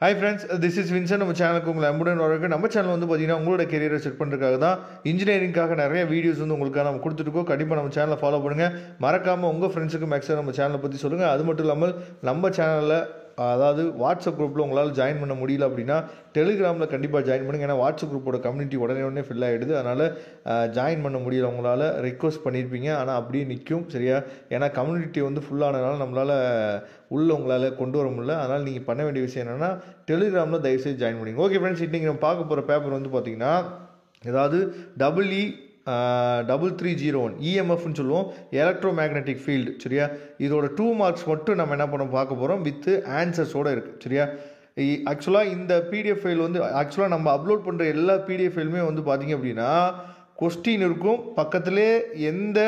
Hi friends, this is Vincent. நம்ம சேனலுக்கு உங்களை அன்புடன் வரவேற்கிறேன். நம்ம சேனல் வந்து பார்த்தீங்கன்னா உங்களோட கெரியரை செட் பண்ணுறதுக்காக தான் இன்ஜினியரிங்காக நிறைய வீடியோஸ் வந்து உங்களுக்காக நம்ம கொடுத்துருக்கோம். கண்டிப்பாக நம்ம சேனலை ஃபாலோ பண்ணுங்கள். மறக்காமல் உங்கள் ஃப்ரெண்ட்ஸுக்கு மேக்ஸிமம் நம்ம சேனலை பற்றி சொல்லுங்கள். அது மட்டும் இல்லாமல் நம்ம சேனலில் அதாவது வாட்ஸ்அப் குரூப்பில் உங்களால் ஜாயின் பண்ண முடியல அப்படின்னா டெலிகிராமில் கண்டிப்பாக ஜாயின் பண்ணுங்கள். ஏன்னா வாட்ஸ்அப் குரூப்போட கம்யூனிட்டி உடனே ஃபில் ஆகிடுது. அதனால் ஜாயின் பண்ண முடியல உங்களால் ரெக்வஸ்ட் பண்ணியிருப்பீங்க, ஆனால் அப்படியே நிற்கும் சரியா. ஏன்னா கம்யூனிட்டி வந்து ஃபுல்லானதுனால நம்மளால் உங்களால் கொண்டு வர முடியல. அதனால் நீங்கள் பண்ண வேண்டிய விஷயம் என்னென்னா டெலிகிராமில் தயவுசெய்து ஜாயின் பண்ணிங்க. ஓகே ஃப்ரெண்ட்ஸ், இன்றைக்கி நம்ம பார்க்க போகிற பேப்பர் வந்து பார்த்திங்கன்னா ஏதாவது EE 3301 EMFன்னு சொல்லுவோம், எலக்ட்ரோ மேக்னெட்டிக் ஃபீல்டு சரியா. இதோட 2 மார்க்ஸ் மட்டும் நம்ம என்ன பண்ண பார்க்க போகிறோம் வித் ஆன்சர்ஸோடு இருக்குது சரியா. ஆக்சுவலாக இந்த பிடிஎஃப் ஃபைல் வந்து ஆக்சுவலாக நம்ம அப்லோட் பண்ணுற எல்லா பிடிஎஃப் ஃபைலுமே வந்து பார்த்திங்க அப்படின்னா கொஸ்டின் இருக்கும், பக்கத்திலே எந்த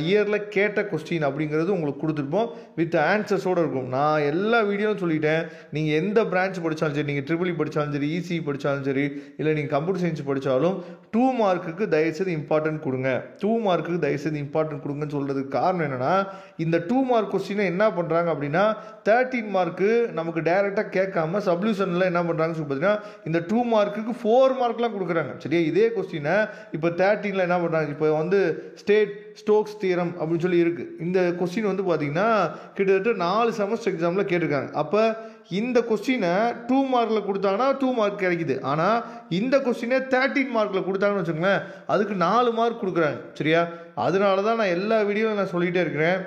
இயரில் கேட்ட கொஸ்டின் அப்படிங்கிறது உங்களுக்கு கொடுத்துருப்போம், வித் ஆன்சர்ஸோடு இருக்கும். நான் எல்லா வீடியோவும் சொல்லிட்டேன். நீங்கள் எந்த பிரான்ச் படித்தாலும் சரி, நீங்கள் ட்ரிபிள் படித்தாலும் சரி, இசி படித்தாலும் சரி, இல்லை நீங்கள் கம்ப்யூட்டர் சயின்ஸ் படித்தாலும் 2 மார்க்குக்கு தயவுசெய்து இம்பார்ட்டன்ட் கொடுங்க. 2 மார்க்குக்கு தயவுசெய்து இம்பார்ட்டன்ட் கொடுங்கன்னு சொல்கிறதுக்கு காரணம் என்னென்னா, இந்த 2 மார்க் கொஸ்டினை என்ன பண்ணுறாங்க அப்படின்னா 13 மார்க்கு நமக்கு டைரெக்டாக கேட்காம சப்ளியூஷனில் என்ன பண்ணுறாங்கன்னு சொல்லி பார்த்தீங்கன்னா இந்த 2 மார்க்குக்கு 4 மார்க்லாம் கொடுக்குறாங்க சரியா. இதே கொஸ்டினை இப்போ 13ல் என்ன பண்ணுறாங்க, இப்போ வந்து ஸ்டோக்ஸ் தியரம் அப்படின்னு சொல்லி இருக்குது. இந்த கொஸ்டின் வந்து பார்த்தீங்கன்னா கிட்டத்தட்ட 4 செமஸ்டர் எக்ஸாமில் கேட்டிருக்காங்க. அப்போ இந்த கொஸ்டினை 2 மார்க்கில் கொடுத்தாங்கன்னா 2 மார்க் கிடைக்குது. ஆனால் இந்த கொஸ்டினை 13 மார்க்கில் கொடுத்தாங்கன்னு வச்சுக்கோங்களேன், அதுக்கு 4 மார்க் கொடுக்குறாங்க சரியா. அதனால தான் நான் எல்லா வீடியோவும் நான் சொல்லிகிட்டே இருக்கிறேன்,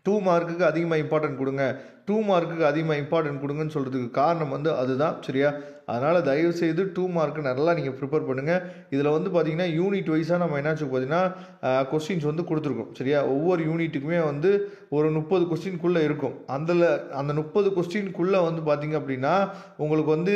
2 மார்க்குக்கு அதிகமாக இம்பார்ட்டன்ட் கொடுங்க, 2 மார்க்குக்கு அதிகமாக இம்பார்ட்டன்ட் கொடுங்கன்னு சொல்கிறதுக்கு காரணம் வந்து அதுதான் சரியா. அதனால் தயவுசெய்து 2 மார்க்கு நல்லா நீங்கள் ப்ரிப்பேர் பண்ணுங்கள். இதில் வந்து பார்த்திங்கன்னா யூனிட் வைஸாக நம்ம என்னாச்சு பார்த்தீங்கன்னா கொஸ்டின்ஸ் வந்து கொடுத்துருக்கோம் சரியா. ஒவ்வொரு யூனிட்டுக்குமே வந்து ஒரு 30 கொஸ்டின்குள்ளே இருக்கும். அந்த 30 கொஸ்டின்குள்ளே வந்து பார்த்திங்க அப்படின்னா உங்களுக்கு வந்து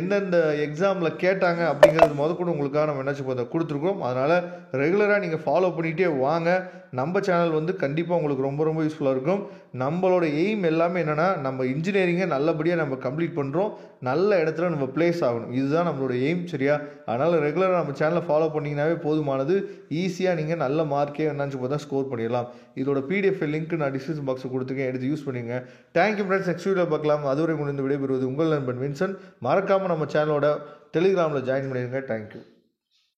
எந்தெந்த எக்ஸாமில் கேட்டாங்க அப்படிங்கிறது முதற்கொண்டு உங்களுக்காக நம்ம என்னாச்சு பார்த்தா கொடுத்துருக்கோம். அதனால் ரெகுலராக நீங்கள் ஃபாலோ பண்ணிகிட்டே வாங்க. நம்ம சேனல் வந்து கண்டிப்பாக உங்களுக்கு ரொம்ப யூஸ்ஃபுல்லாக இருக்கும். நம்மளோட எய்ம் எல்லாமே என்னென்னா நம்ம இன்ஜினியரிங்கை நல்லபடியாக நம்ம கம்ப்ளீட் பண்ணுறோம், நல்ல இடத்துல நம்ம பிளேஸ் ஆகணும், இதுதான் நம்மளோட எய்ம் சரியா. அதனால் ரெகுலராக நம்ம சேனலை ஃபாலோ பண்ணிங்கனாவே போதுமானது. ஈஸியாக நீங்கள் நல்ல மார்க்கே என்னன்னு பார்த்தா ஸ்கோர் பண்ணிடலாம். இதோட பிடிஎஃப் லிங்க் நான் டிஸ்கிரிப்ஷன் பாக்ஸில் கொடுத்துருக்கேன், எடுத்து யூஸ் பண்ணிங்க. தேங்க்யூ ஃப்ரெண்ட்ஸ், நெக்ஸ்ட் வீடியோ பார்க்கலாம். அதுவரை முடிந்து விடைபெறுவது உங்கள் நண்பன் வின்சன். மறக்காமல் நம்ம சேனலோட டெலிகிராமில் ஜாயின் பண்ணிடுங்க. தேங்க்யூ.